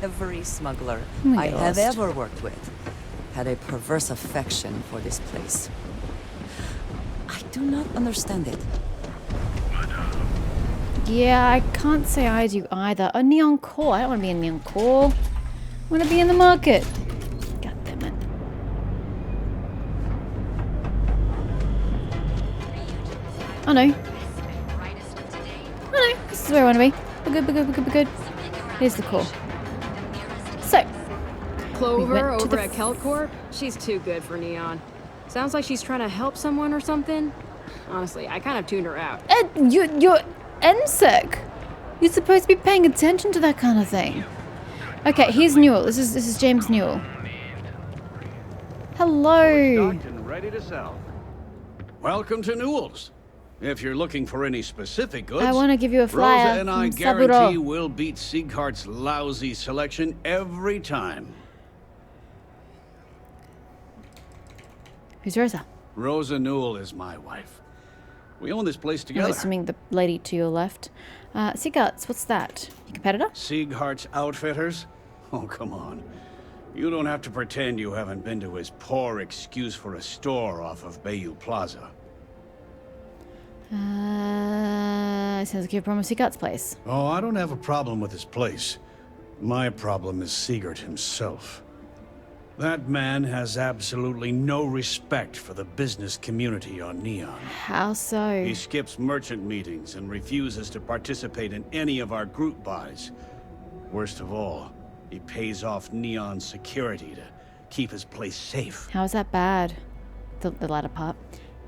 every smuggler We I get have lost. ever worked with had a perverse affection for this place. I do not understand it. Yeah, I can't say I do either. A neon core. I don't want to be in neon core. I want to be in the market. God damn it. Oh no. Oh no. This is where I want to be. We're good, we're good, we're good, we're good. Here's the core. So. Clover went to over the at Kelt Corp? She's too good for Neon. Sounds like she's trying to help someone or something. Honestly, I kind of tuned her out. You're NSEC. You're supposed to be paying attention to that kind of thing. Okay, here's Newell. This is James Newell. Hello. Stocked and ready to sell. Welcome to Newell's. If you're looking for any specific goods, I want to give you a flyer Rosa and I from guarantee Saburo. we'll beat Sieghart's lousy selection every time. Who's Rosa? Rosa Newell is my wife. We own this place I'm together. assuming the lady to your left. Seaguts, what's that? Your competitor? Sieghart's Outfitters? Oh, come on. You don't have to pretend you haven't been to his poor excuse for a store off of Bayou Plaza. Sounds like you're from Seaguts' place. Oh, I don't have a problem with his place. My problem is Siegert himself. That man has absolutely no respect for the business community on Neon. How so? He skips merchant meetings and refuses to participate in any of our group buys. Worst of all, he pays off Neon security to keep his place safe. How is that bad? The latter part.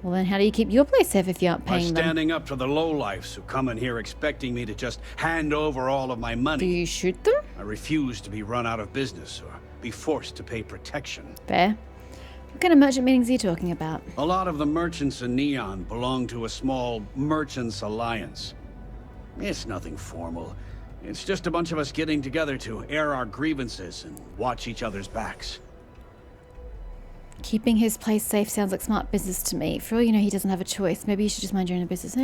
Well then, how do you keep your place safe if you aren't By paying them? standing up to the lowlifes who come in here expecting me to just hand over all of my Do money. you shoot them? I refuse to be run out of business or be forced to pay protection. Fair. What kind of merchant meetings are you talking about? A lot of the merchants in Neon belong to a small merchants alliance. It's nothing formal. It's just a bunch of us getting together to air our grievances and watch each other's backs. Keeping his place safe sounds like smart business to me. For all you know, he doesn't have a choice. Maybe you should just mind your own business.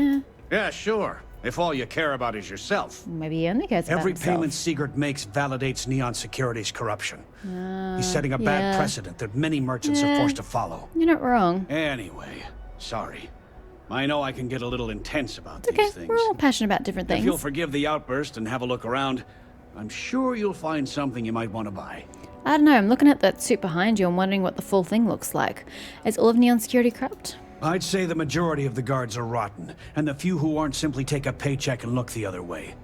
Yeah, sure. If all you care about is yourself. Maybe he only cares about Every himself. payment Siegert makes validates Neon Security's corruption. He's setting a yeah. bad precedent that many merchants are forced to follow. You're not wrong. Anyway, sorry. I know I can get a little intense about Okay, these things. we're all passionate about different If you'll things. forgive the outburst and have a look around, I'm sure you'll find something you might want to buy. I don't know, I'm looking at that suit behind you and wondering what the full thing looks like. Is all of Neon Security corrupt? I'd say the majority of the guards are rotten, and the few who aren't simply take a paycheck and look the other way.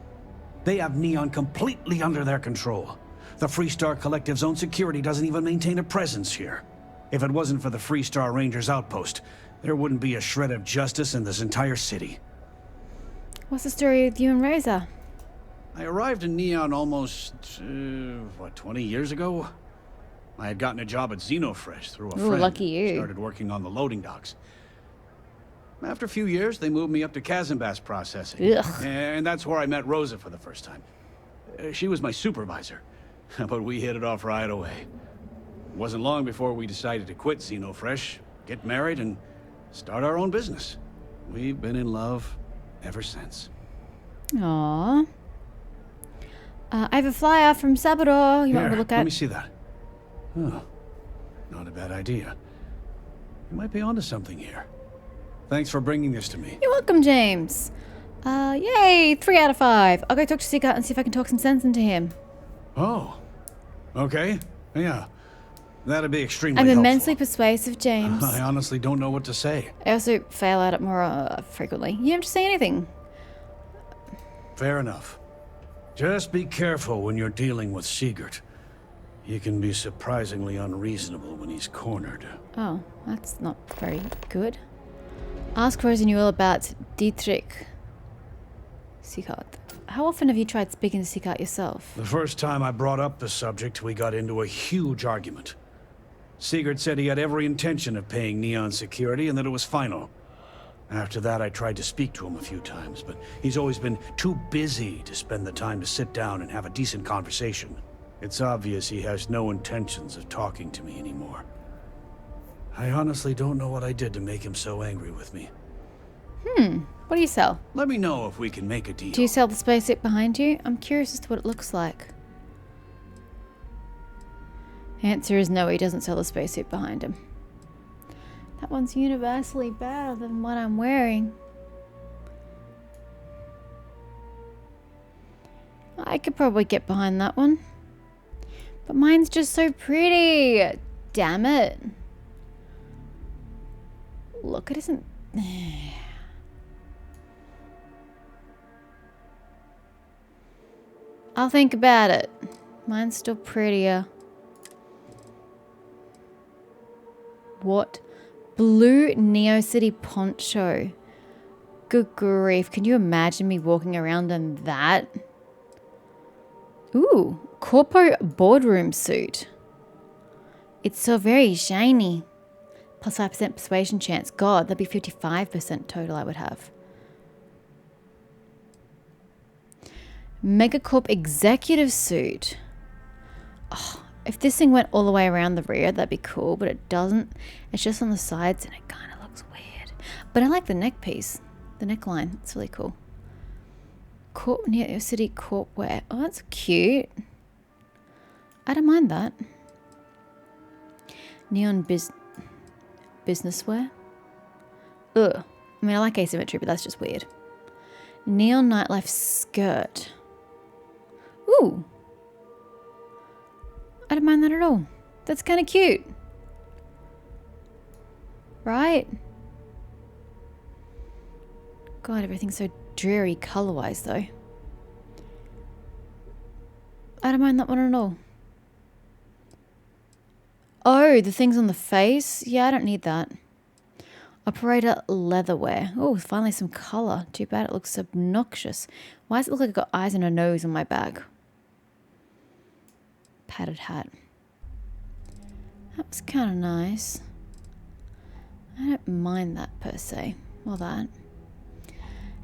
They have Neon completely under their control. The Freestar Collective's own security doesn't even maintain a presence here. If it wasn't for the Freestar Rangers outpost, there wouldn't be a shred of justice in this entire city. What's the story with you and Rosa? I arrived in Neon almost, 20 years ago? I had gotten a job at Xenofresh through a Ooh, friend. lucky you. Started working on the loading docks. After a few years, they moved me up to Kazanbass processing. Ugh. And that's where I met Rosa for the first time. She was my supervisor, but we hit it off right away. It wasn't long before we decided to quit Xenofresh, get married, and start our own business. We've been in love ever since. Aww. I have a flyer from Saburo. You might want to look let at. me see that. Oh, not a bad idea. You might be onto something here. Thanks for bringing this to me. You're welcome, James. Yay, 3 out of 5. I'll go talk to Seagull and see if I can talk some sense into him. Oh, okay. Yeah, that'd be extremely I'm helpful. immensely persuasive, James. I honestly don't know what to say. I also fail at it more frequently. You don't have to say anything. Fair enough. Just be careful when you're dealing with Siegert. He can be surprisingly unreasonable when he's cornered. Oh, that's not very good. Ask Rosa Newell about Dietrich Siegert. How often have you tried speaking to Siegert yourself? The first time I brought up the subject, we got into a huge argument. Siegert said he had every intention of paying Neon security and that it was final. After that, I tried to speak to him a few times, but he's always been too busy to spend the time to sit down and have a decent conversation. It's obvious he has no intentions of talking to me anymore. I honestly don't know what I did to make him so angry with me. What do you sell? Let me know if we can make a deal. Do you sell the spaceship behind you? I'm curious as to what it looks like. Answer is no, he doesn't sell the spacesuit behind him. That one's universally better than what I'm wearing. I could probably get behind that one. But mine's just so pretty. Damn it. Look, it isn't... I'll think about it. Mine's still prettier. What? Blue Neo City poncho. Good grief. Can you imagine me walking around in that? Ooh, corpo boardroom suit. It's so very shiny. Plus 5% persuasion chance. God, that'd be 55% total I would have. Megacorp executive suit. Oh, if this thing went all the way around the rear, that'd be cool, but it doesn't. It's just on the sides and it kind of looks weird. But I like the neck piece, the neckline. It's really cool. Corp Neo City Corp wear. Oh, that's cute. I don't mind that. Neon business wear. Ugh. I mean, I like asymmetry, but that's just weird. Neon nightlife skirt. Ooh. I don't mind that at all. That's kind of cute. Right? God, everything's so dreary color-wise, though. I don't mind that one at all. Oh, the things on the face? Yeah, I don't need that. Operator leatherwear. Oh, finally some color. Too bad it looks obnoxious. Why does it look like I've got eyes and a nose on my bag? Padded hat. That was kind of nice. I don't mind that per se. Well, that.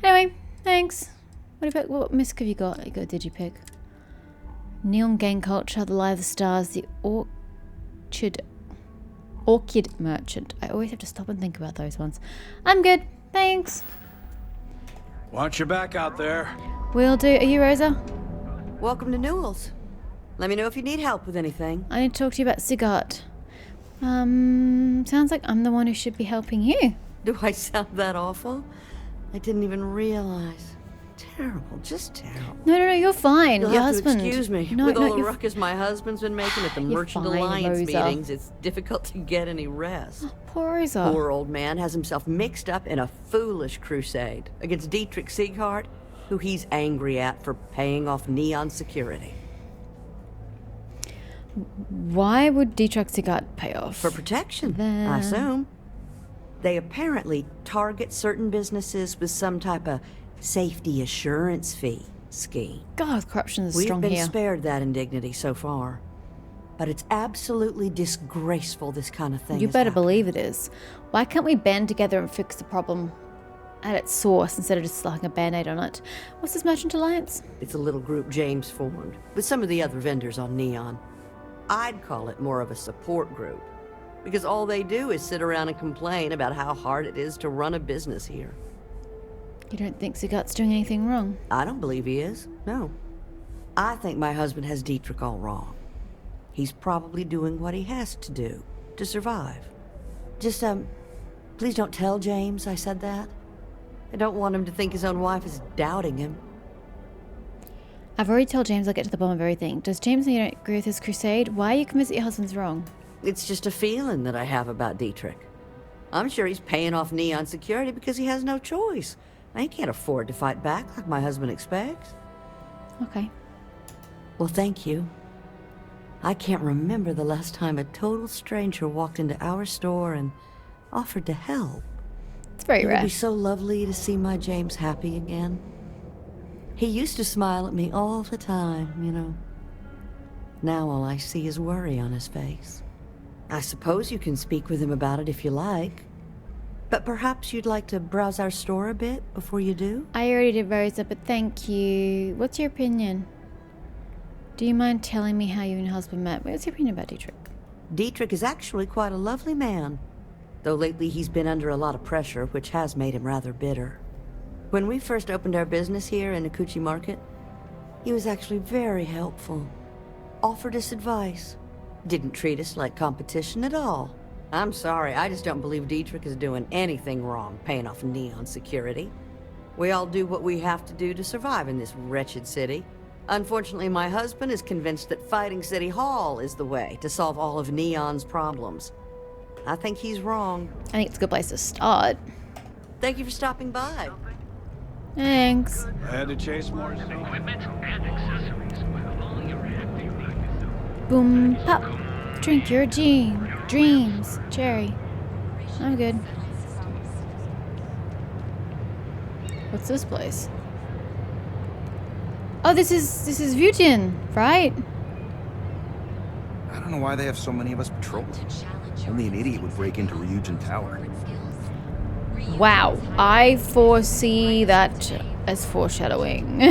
Anyway, thanks. What misc have you got? You got a digipic. Neon gang culture, the lie of the stars, the orchid merchant. I always have to stop and think about those ones. I'm good. Thanks. Watch your back out there. Will do. Are you Rosa? Welcome to Newell's. Let me know if you need help with anything. I need to talk to you about Sigurd. Sounds like I'm the one who should be helping you. Do I sound that awful? I didn't even realize. Terrible, just terrible. No, you're fine. You'll Your have husband. to excuse me. No, With all the you're ruckus my husband's been making at the You're Merchant fine, Alliance Rosa. meetings, it's difficult to get any rest. Poor Rosa. Poor old man has himself mixed up in a foolish crusade against Dietrich Sieghart, who he's angry at for paying off Neon security. Why would Dietrich Sigurd pay off? For protection, Then- I assume. They apparently target certain businesses with some type of safety assurance fee scheme. God, corruption is We've strong been here. spared that indignity so far. But it's absolutely disgraceful this kind of thing You is better happening. believe it is. Why can't we band together and fix the problem at its source instead of just slapping a band-aid on it? What's this Merchant Alliance? It's a little group James formed, with some of the other vendors on Neon. I'd call it more of a support group, because all they do is sit around and complain about how hard it is to run a business here. You don't think Sigurd's doing anything wrong? I don't believe he is, no. I think my husband has Dietrich all wrong. He's probably doing what he has to do to survive. Just, please don't tell James I said that. I don't want him to think his own wife is doubting him. I've already told James I'll get to the bottom of everything. Does James know you don't agree with his crusade? Why are you convinced that your husband's wrong? It's just a feeling that I have about Dietrich. I'm sure he's paying off Neon security because he has no choice. I can't afford to fight back like my husband expects. Okay. Well, thank you. I can't remember the last time a total stranger walked into our store and offered to help. It's very It would rare. be so lovely to see my James happy again. He used to smile at me all the time, you know. Now all I see is worry on his face. I suppose you can speak with him about it if you like. But perhaps you'd like to browse our store a bit before you do? I already did Rosa, but thank you. What's your opinion? Do you mind telling me how you and your husband met? What's your opinion about Dietrich? Dietrich is actually quite a lovely man, though lately he's been under a lot of pressure, which has made him rather bitter. When we first opened our business here in Akuchi Market, he was actually very helpful. Offered us advice. Didn't treat us like competition at all. I'm sorry, I just don't believe Dietrich is doing anything wrong paying off Neon security. We all do what we have to do to survive in this wretched city. Unfortunately, my husband is convinced that fighting City Hall is the way to solve all of Neon's problems. I think he's wrong. I think it's a good place to start. Thank you for stopping by. Thanks. I had to chase more snow. Boom, pop. Drink your dreams. Cherry. I'm good. What's this place? Oh, this is Vujian, right? I don't know why they have so many of us patrolled. Only an idiot would break into Ryujin Tower. Wow, I foresee that as foreshadowing.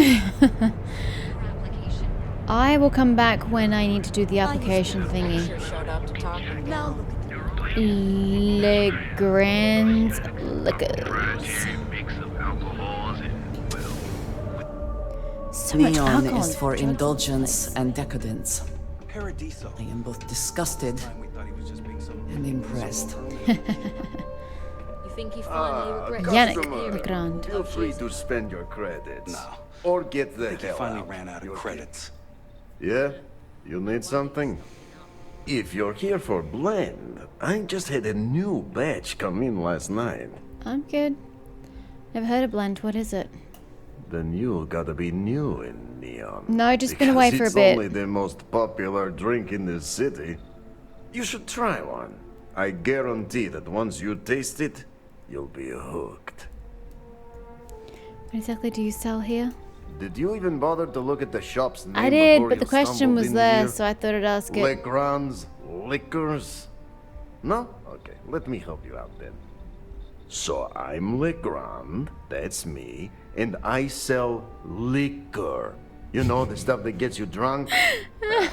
I will come back when I need to do the application thingy. Legrand's Liquors. So much Neon alcohol. is for indulgence and decadence. Paradiso. I am both disgusted We thought he was just being so... and impressed. You think he finally regrets Yannick Legrand. Feel free to spend your credits. No. Or get the I think he hell finally out. ran out of You're credits. Yeah? You need something? If you're here for blend, I just had a new batch come in last night. I'm good. Never heard of blend. What is it? Then you gotta be new in Neon. No, just been away for a It's bit. only the most popular drink in the city. You should try one. I guarantee that once you taste it, you'll be hooked. What exactly do you sell here? Did you even bother to look at the shop's name I did, before but the you question stumbled was in there, here? so I thought I'd ask it. Legrand's Liquors? No? Okay, let me help you out then. So I'm Legrand, that's me, and I sell liquor. You know, the stuff that gets you drunk? I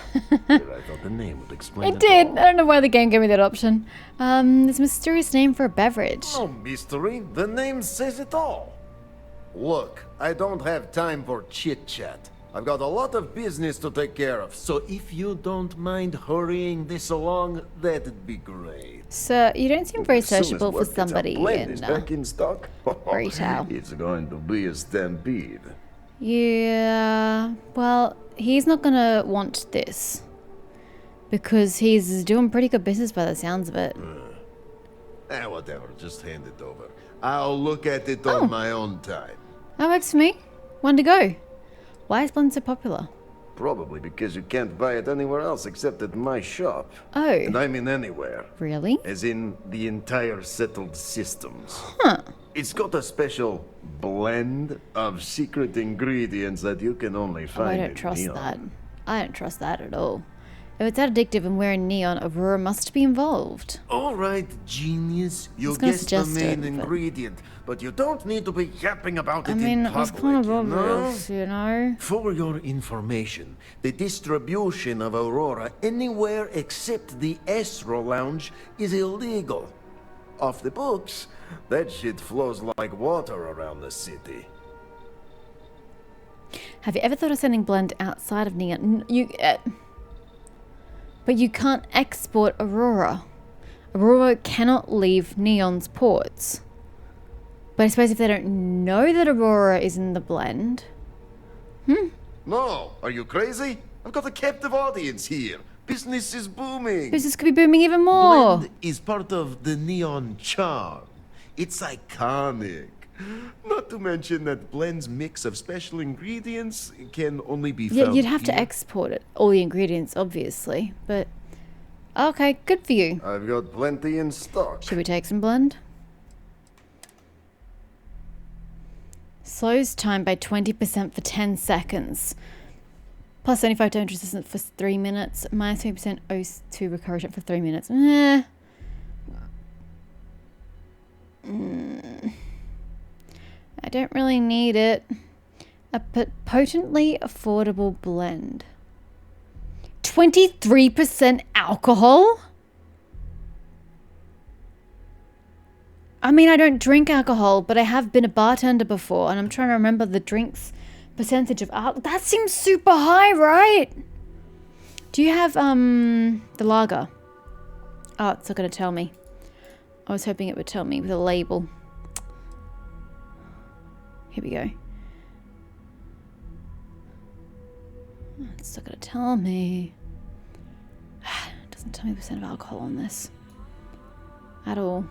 thought the name would explain It it did. all. I don't know why the game gave me that option. It's a mysterious name for a beverage. No mystery, the name says it all. Look, I don't have time for chit-chat. I've got a lot of business to take care of, so if you don't mind hurrying this along, that'd be great. Sir, you don't seem very As soon as sociable for word gets out, somebody blend in is back in stock. retail. It's going to be a stampede. Yeah, well, he's not gonna want this. Because he's doing pretty good business by the sounds of it. Whatever, just hand it over. I'll look at it Oh. on my own time. That works for me. One to go. Why is blend so popular? Probably because you can't buy it anywhere else except at my shop. Oh, And I mean anywhere. really? As in the entire settled systems. Huh. It's got a special blend of secret ingredients that you can only Oh, find I in don't trust Neon. that. I don't trust that at all. If it's that addictive and we're in Neon, Aurora must be involved. All right, genius. You was gonna guessed the suggest main it, but- ingredient, but you don't need to be yapping about it I mean, in it was public, kind of you know? obvious, you know? For your information, the distribution of Aurora anywhere except the Astro Lounge is illegal. Off the books, that shit flows like water around the city. Have you ever thought of sending blend outside of Neon? But you can't export Aurora. Aurora cannot leave Neon's ports. But I suppose if they don't know that Aurora is in the blend... No, are you crazy? I've got a captive audience here. Business is booming. Business could be booming even more. Blend is part of the Neon charm. It's iconic. Not to mention that Blend's mix of special ingredients can only be Yeah, found you'd have to here. export it. All the ingredients, obviously. But... Okay, good for you. I've got plenty in stock. Should we take some blend? Slows time by 20% for 10 seconds. Plus 75 damage resistance for 3 minutes. Minus 20% O2 recovery for 3 minutes. I don't really need it. A potently affordable blend. 23% alcohol? I mean, I don't drink alcohol, but I have been a bartender before, and I'm trying to remember the drink's percentage of alcohol. That seems super high, right? Do you have the lager? Oh, it's not going to tell me. I was hoping it would tell me with a label. Here we go. It's not going to tell me. It doesn't tell me the percent of alcohol on this. At all.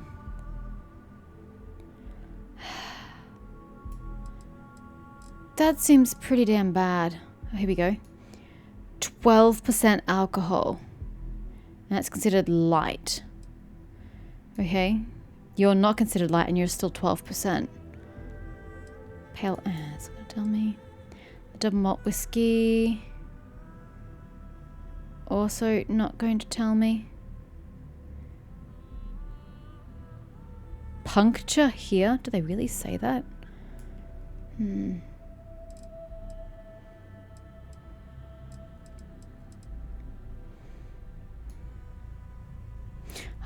That seems pretty damn bad. Oh, here we go. 12% alcohol. And that's considered light. Okay. You're not considered light and you're still 12%. Pale, it's going to tell me. The double malt whiskey. Also not going to tell me. Puncture here? Do they really say that?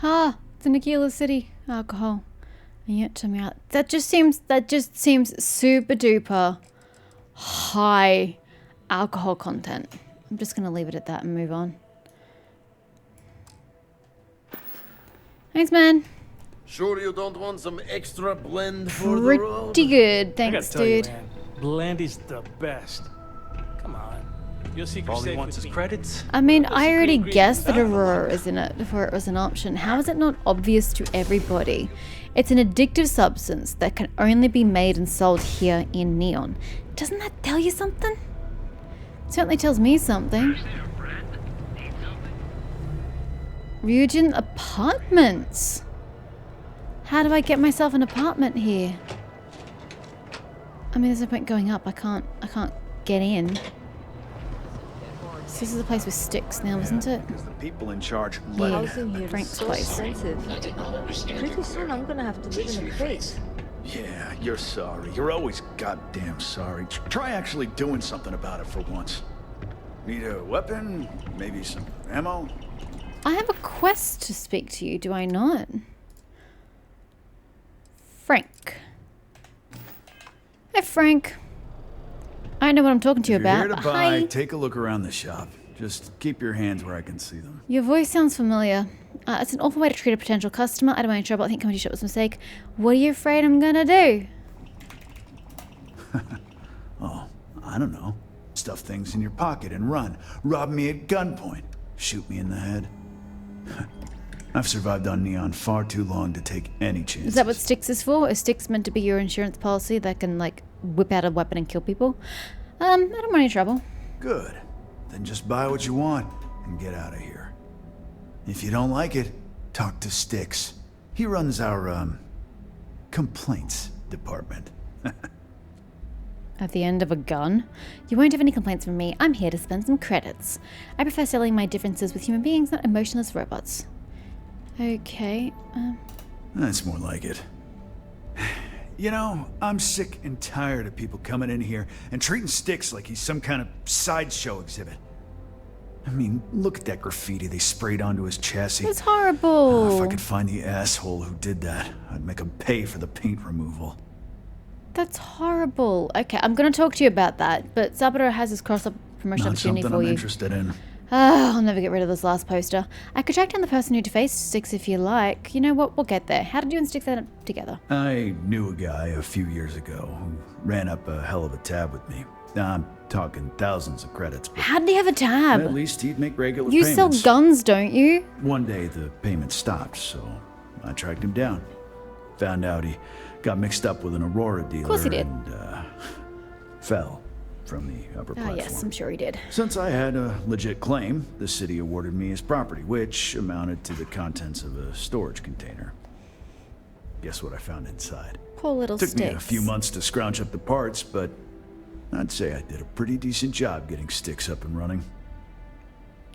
Ah, it's in Aquila City. Alcohol. And yet to me out. That just seems super duper high alcohol content. I'm just gonna leave it at that and move on. Thanks, man. Sure you don't want some extra blend for the road? Pretty good, I thanks, gotta tell you, dude. man, Blandy's the best. Come on. You'll see if you're All he safe wants with is me. credits. I mean, What's I the already green guessed that green? Aurora is in it before it was an option. How is it not obvious to everybody? It's an addictive substance that can only be made and sold here in Neon. Doesn't that tell you something? It certainly tells me something. Ryujin Apartments. How do I get myself an apartment here? I mean, there's no point going up. I can't get in. So this is a place with sticks now, isn't it? Because the people in charge let Yeah. it Housing here is Frank's so place. expensive. Pretty soon I'm gonna have to live in a crate. Yeah, you're sorry. You're always goddamn sorry. Try actually doing something about it for once. Need a weapon? Maybe some ammo? I have a quest to speak to you, do I not? Frank. Hey, Frank. I know what I'm talking to you If you're about. here to but buy, Hi. take a look around the shop. Just keep your hands where I can see them. Your voice sounds familiar. It's an awful way to treat a potential customer. I don't want any trouble. I think coming to your shop was a mistake. What are you afraid I'm gonna do? Oh, I don't know. Stuff things in your pocket and run. Rob me at gunpoint. Shoot me in the head. I've survived on Neon far too long to take any chances. Is that what Styx is for? Is Styx meant to be your insurance policy that can, like, whip out a weapon and kill people? I don't want any trouble. Good. Then just buy what you want and get out of here. If you don't like it, talk to Styx. He runs our, complaints department. At the end of a gun? You won't have any complaints from me. I'm here to spend some credits. I prefer selling my differences with human beings, not emotionless robots. Okay, That's more like it. You know, I'm sick and tired of people coming in here and treating Styx like he's some kind of sideshow exhibit. I mean, look at that graffiti they sprayed onto his chassis. it's If horrible. I could find the asshole who did that, I'd make him pay for the paint removal. That's horrible. Okay, I'm gonna talk to you about that, but Saburo has this cross-up promotion Not opportunity something for I'm you. interested in. I'll never get rid of this last poster. I could track down the person who defaced Styx if you like. You know what? We'll get there. How did you and Styx end up together? I knew a guy a few years ago who ran up a hell of a tab with me. I'm talking thousands of credits, but How did he have a tab? at least he'd make regular You payments. sell guns, don't you? One day the payment stopped, so I tracked him down. Found out he got mixed up with an Aurora dealer course he did. and fell from the upper Ah, platform. yes, I'm sure he did. Since I had a legit claim, the city awarded me his property, which amounted to the contents of a storage container. Guess what I found inside? Poor little Took Styx. me a few months to scrounge up the parts, but I'd say I did a pretty decent job getting Styx up and running.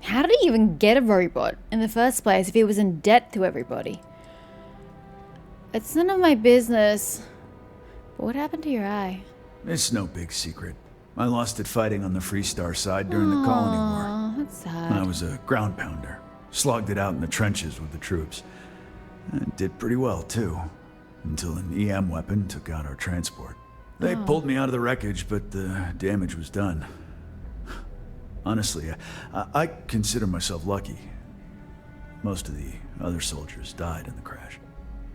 How did he even get a robot in the first place if he was in debt to everybody? It's none of my business. But what happened to your eye? It's no big secret. I lost it fighting on the Freestar side during the Colony War. Oh, that's sad. I was a ground pounder. Slogged it out in the trenches with the troops. And did pretty well, too. Until an EM weapon took out our transport. They pulled me out of the wreckage, but the damage was done. Honestly, I consider myself lucky. Most of the other soldiers died in the crash.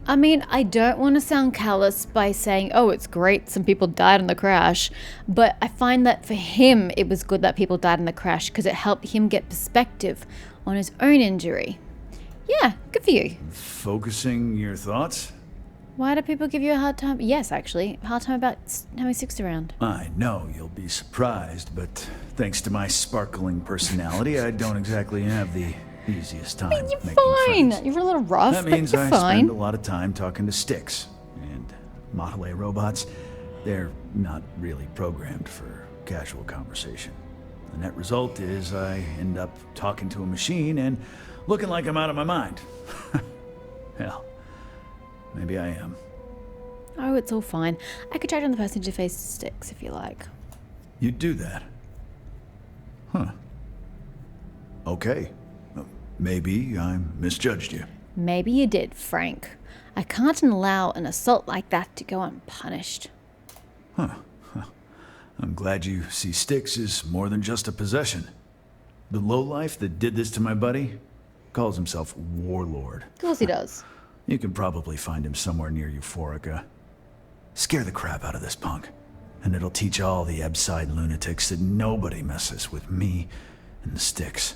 I mean, I don't want to sound callous by saying, oh, it's great, some people died in the crash. But I find that for him, it was good that people died in the crash because it helped him get perspective on his own injury. Yeah, good for you. Focusing your thoughts? Why do people give you a hard time? Yes, actually, a hard time about having sticks around. I know you'll be surprised, but thanks to my sparkling personality, I don't exactly have the easiest time You're making fine. friends. You're a little rough, That but means you're I fine. spend a lot of time talking to sticks. And Model A robots, they're not really programmed for casual conversation. The net result is I end up talking to a machine and looking like I'm out of my mind. Hell, maybe I am. Oh, it's all fine. I could track down the person to face sticks if you like. You'd do that? Huh. Okay. Maybe I misjudged you. Maybe you did, Frank. I can't allow an assault like that to go unpunished. I'm glad you see sticks as more than just a possession. The lowlife that did this to my buddy calls himself Warlord. Of course he does. You can probably find him somewhere near Euphorica. Scare the crap out of this punk, and it'll teach all the Ebside lunatics that nobody messes with me and the sticks.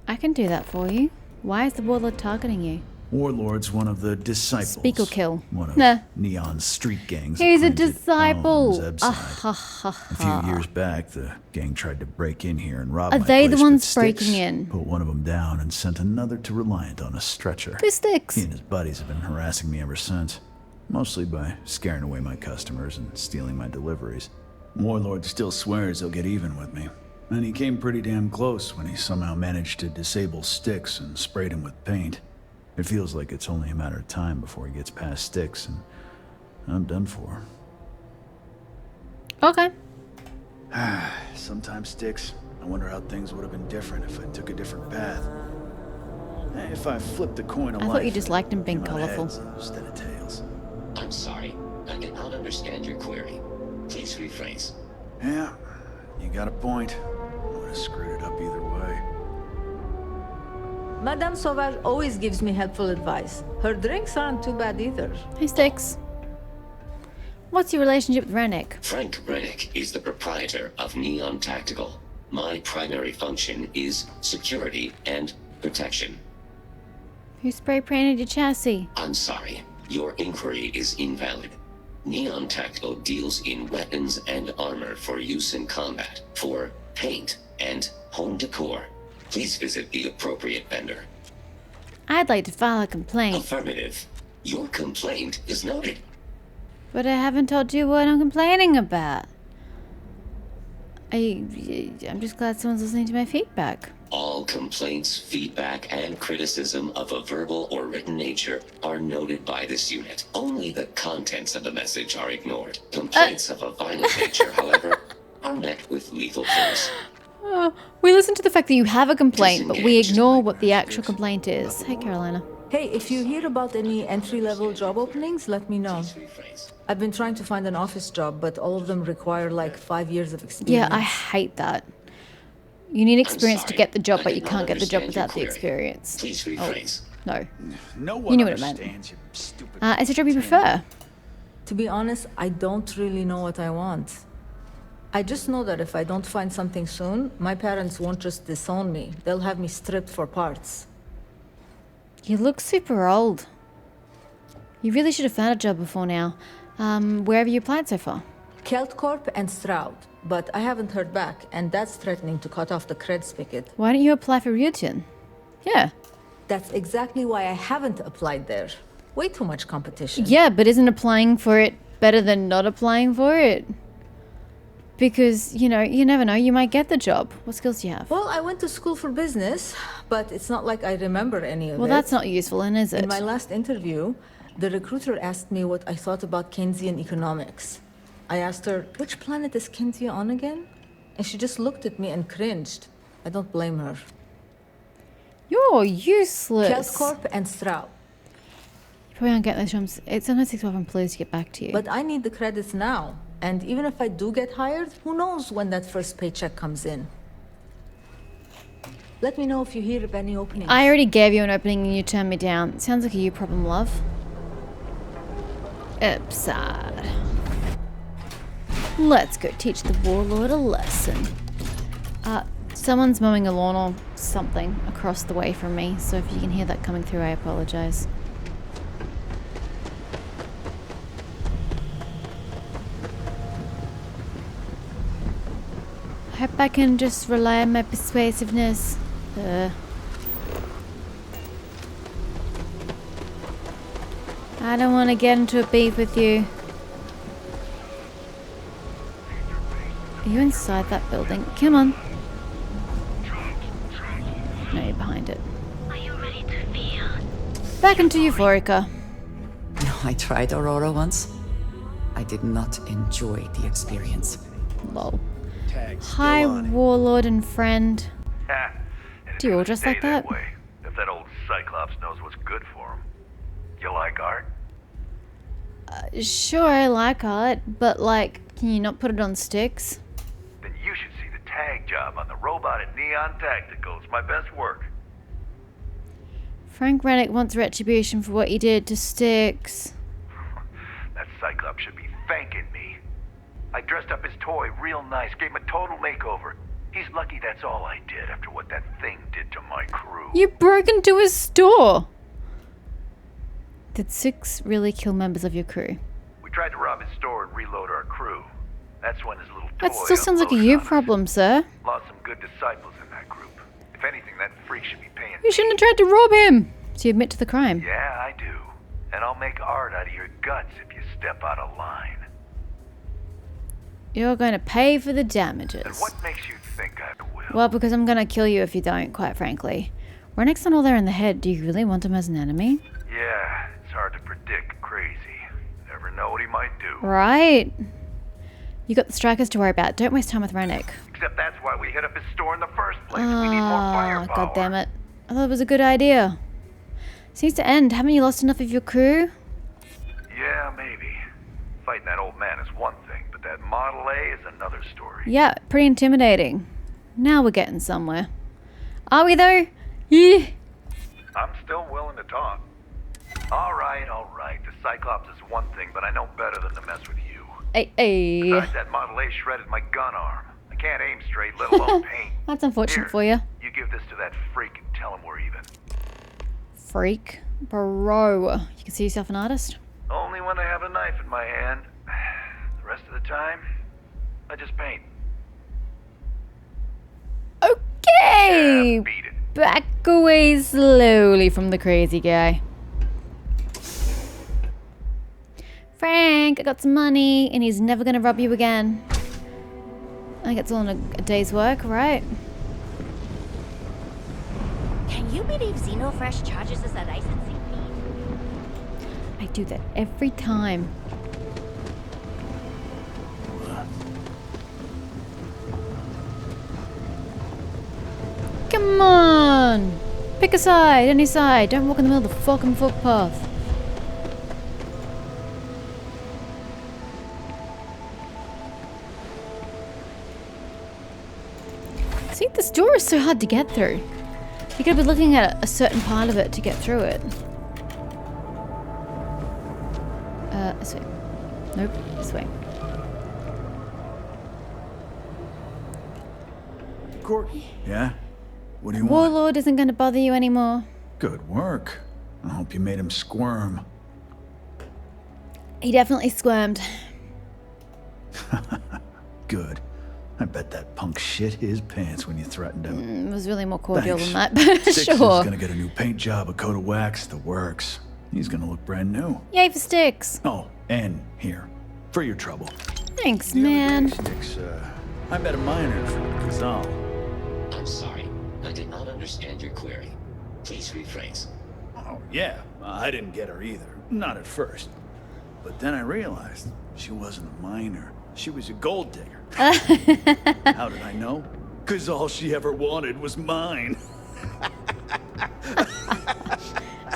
I can do that for you. Why is the warlord targeting you? Warlord's one of the disciples. Speak or kill. One of Nah. Neon's street gangs. that He's a claims it disciple. owns Ebside. A few years back, the gang tried to break in here and rob Are my they the place, ones but Styx breaking in? Put one of them down and sent another to Reliant on a stretcher. Who sticks? He and his buddies have been harassing me ever since. Mostly by scaring away my customers and stealing my deliveries. Warlord still swears he'll get even with me. And he came pretty damn close when he somehow managed to disable Styx and sprayed him with paint. It feels like it's only a matter of time before he gets past Styx, and I'm done for. Okay. Sometimes, Styx, I wonder how things would have been different if I took a different path. If I flipped the coin of I life. thought you just liked him being came out colourful. heads instead of tails. I'm sorry. I cannot understand your query. Please rephrase. Yeah, you got a point. I would have screwed it up either way. Madame Sauvage always gives me helpful advice. Her drinks aren't too bad either. Hey, Sticks. What's your relationship with Rennick? Frank Rennick is the proprietor of Neon Tactical. My primary function is security and protection. Who spray painted your chassis? I'm sorry. Your inquiry is invalid. Neon Tactical deals in weapons and armor for use in combat, for paint and home decor. Please visit the appropriate vendor. I'd like to file a complaint, Affirmative. Your complaint is noted. but I haven't told you what I'm complaining about. I'm just glad someone's listening to my feedback. All complaints, feedback, and criticism of a verbal or written nature are noted by this unit. Only the contents of the message are ignored. Complaints of a violent nature, however, are met with lethal force. We listen to the fact that you have a complaint, but we Disengage. ignore what the actual complaint is. Hey, Carolina. Hey, if you hear about any entry-level job openings, let me know. Rephrase. I've been trying to find an office job, but all of them require like 5 years of experience. Yeah, I hate that. You need experience to sorry. get the job, I but you did can't not get the job understand your without the query. experience. Please rephrase. No. No You one knew what it meant. understands you stupid. Is it a job you prefer? To be honest, I don't really know what I want. I just know that if I don't find something soon, my parents won't just disown me. They'll have me stripped for parts. You look super old. You really should have found a job before now. Where have you applied so far? Keltcorp and Stroud, but I haven't heard back, and that's threatening to cut off the cred spigot. Why don't you apply for Ryujin? Yeah. That's exactly why I haven't applied there. Way too much competition. Yeah, but isn't applying for it better than not applying for it? Because, you never know, you might get the job. What skills do you have? Well, I went to school for business, but it's not like I remember any of it. Well, that's not useful, then, is it? In my last interview, the recruiter asked me what I thought about Keynesian economics. I asked her, which planet is Kenzia on again? And she just looked at me and cringed. I don't blame her. You're useless. Keltcorp and Stroud. You probably aren't getting those jobs. It sometimes takes a while for employees to get back to you. But I need the credits now. And even if I do get hired, who knows when that first paycheck comes in? Let me know if you hear of any openings. I already gave you an opening and you turned me down. Sounds like a you problem, love. Upside. Let's go teach the warlord a lesson. Someone's mowing a lawn or something across the way from me, so if you can hear that coming through, I apologize. I hope I can just rely on my persuasiveness. I don't want to get into a beef with you. Are you inside that building? Come on. No, you're behind it. Are you ready to feel? Back into Euphorica. I tried Aurora once. I did not enjoy the experience. Lol. Tag still Hi, on it. warlord and friend. Ha! And Do you all it's gonna dress like stay that? way, if that old Cyclops knows what's good for him. You like art? Sure, I like art, but like, can you not put it on sticks? Then you should see the tag job on the robot at Neon Tacticals. My best work. Frank Rennick wants retribution for what he did to Styx. That Cyclops should be thanking me. I dressed up his toy real nice, gave him a total makeover. He's lucky that's all I did after what that thing did to my crew. You broke into his store! Did Styx really kill members of your crew? We tried to rob his store and reload our crew. That's when his little toy That still sounds like a unloaded you on us. problem, sir. Lost some good disciples in that group. If anything, that freak should be paying You shouldn't have tried to rob him! So you admit to the crime. Yeah, I do. And I'll make art out of your guts if you step out of line. You're going to pay for the And damages. what makes you think I will? Well, because I'm going to kill you if you don't, quite frankly. Rennick's not all there in the head. Do you really want him as an enemy? Yeah, it's hard to predict crazy. Never know what he might do. Right. You got the strikers to worry about. Don't waste time with Rennick. Except that's why we hit up his store in the first place. We need more firepower. God damn it. I thought it was a good idea. Seems to end. Haven't you lost enough of your crew? Yeah, maybe. Fighting that old man is one thing, but that Model A is another story. Yeah, pretty intimidating. Now we're getting somewhere. Are we though? Yeah. I'm still willing to talk. All right, all right. The Cyclops is one thing, but I know better than to mess with you. Hey. Besides, that Model A shredded my gun arm. I can't aim straight, let alone paint. That's unfortunate Here, for you. You give this to that freak and tell him we're even. Freak. Bro. You can see yourself an artist? Only when I have a knife in my hand. The rest of the time, I just paint. Okay. Yeah, beat it. Back away slowly from the crazy guy. Frank, I got some money, and he's never gonna rob you again. I think it's all in a day's work, right? Can you believe Xenofresh charges us a licensing fee? I do that every time. Come on! Pick a side, any side. Don't walk in the middle of the fucking footpath. See, this door is so hard to get through. You gotta be looking at a certain part of it to get through it. This way. Nope, this way. Corky. Yeah? What do you want? Warlord isn't gonna bother you anymore. Good work. I hope you made him squirm. He definitely squirmed. Good. I bet that punk shit his pants when you threatened him. It was really more cordial Thanks. than that, but Six is sure. gonna get a new paint job, a coat of wax, the works. He's gonna look brand new. Yay for Styx. Oh, and here, for your trouble. Thanks, man. Sticks, I met a miner from Kazal. I'm sorry. I did not understand your query. Please rephrase. Oh, yeah, I didn't get her either. Not at first. But then I realized she wasn't a miner. She was a gold digger. How did I know? 'Cause all she ever wanted was mine.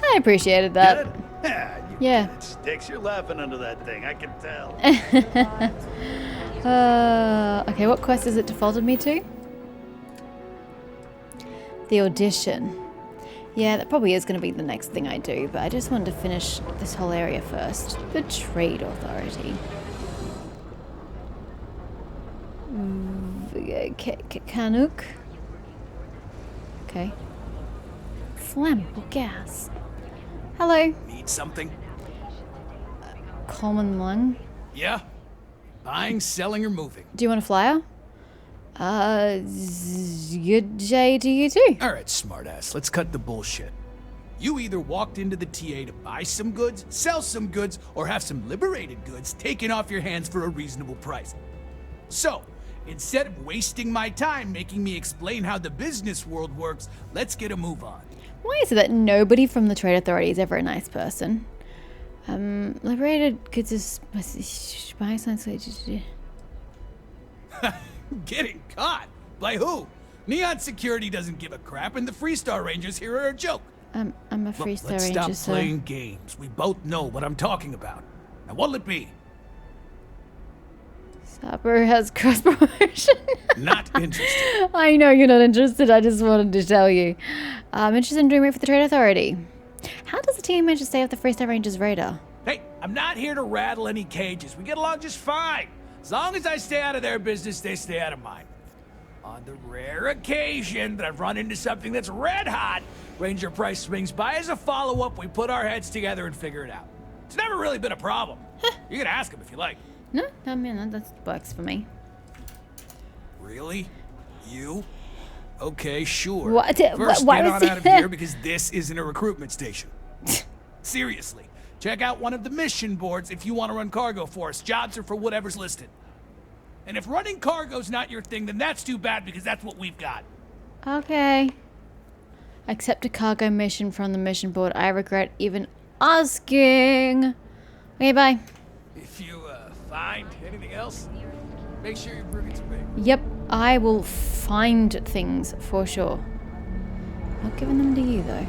I appreciated that. Get it? Yeah, you Yeah. get it, Sticks. You're laughing under that thing, I can tell. Okay, what quest is it defaulted me to? The audition. Yeah, that probably is going to be the next thing I do, but I just wanted to finish this whole area first. The Trade Authority. Canuck. Okay. Flammable gas. Hello. Need something? Coleman Lung. Yeah? Buying, selling, or moving? Do you want a flyer? Good day to you too. Alright, smartass, let's cut the bullshit. You either walked into the TA to buy some goods, sell some goods, or have some liberated goods taken off your hands for a reasonable price. So, instead of wasting my time making me explain how the business world works, let's get a move on. Why is it that nobody from the Trade Authority is ever a nice person? Liberated goods is buying something. Getting caught? By who? Neon Security doesn't give a crap, and the Freestar Rangers here are a joke. I'm a Freestar Ranger, Ranger, let's stop playing games. We both know what I'm talking about. Now, what'll it be? Saber has cross promotion. Not interested. I know you're not interested. I just wanted to tell you. I'm interested in doing work for the Trade Authority. How does the team manage to stay off the Freestar Rangers' radar? Hey, I'm not here to rattle any cages. We get along just fine. As long as I stay out of their business, they stay out of mine. On the rare occasion that I've run into something that's red hot, Ranger Price swings by as a follow-up. We put our heads together and figure it out. It's never really been a problem. You can ask him if you like. No, I mean, that works for me. Really? You? Okay, sure. What? First, Why get was on out of here because this isn't a recruitment station. Seriously. Check out one of the mission boards if you want to run cargo for us. Jobs are for whatever's listed. And if running cargo's not your thing, then that's too bad because that's what we've got. Okay. Accept a cargo mission from the mission board. I regret even asking. Okay, bye. If you find anything else, make sure you bring it to me. Yep, I will find things for sure. Not giving them to you though.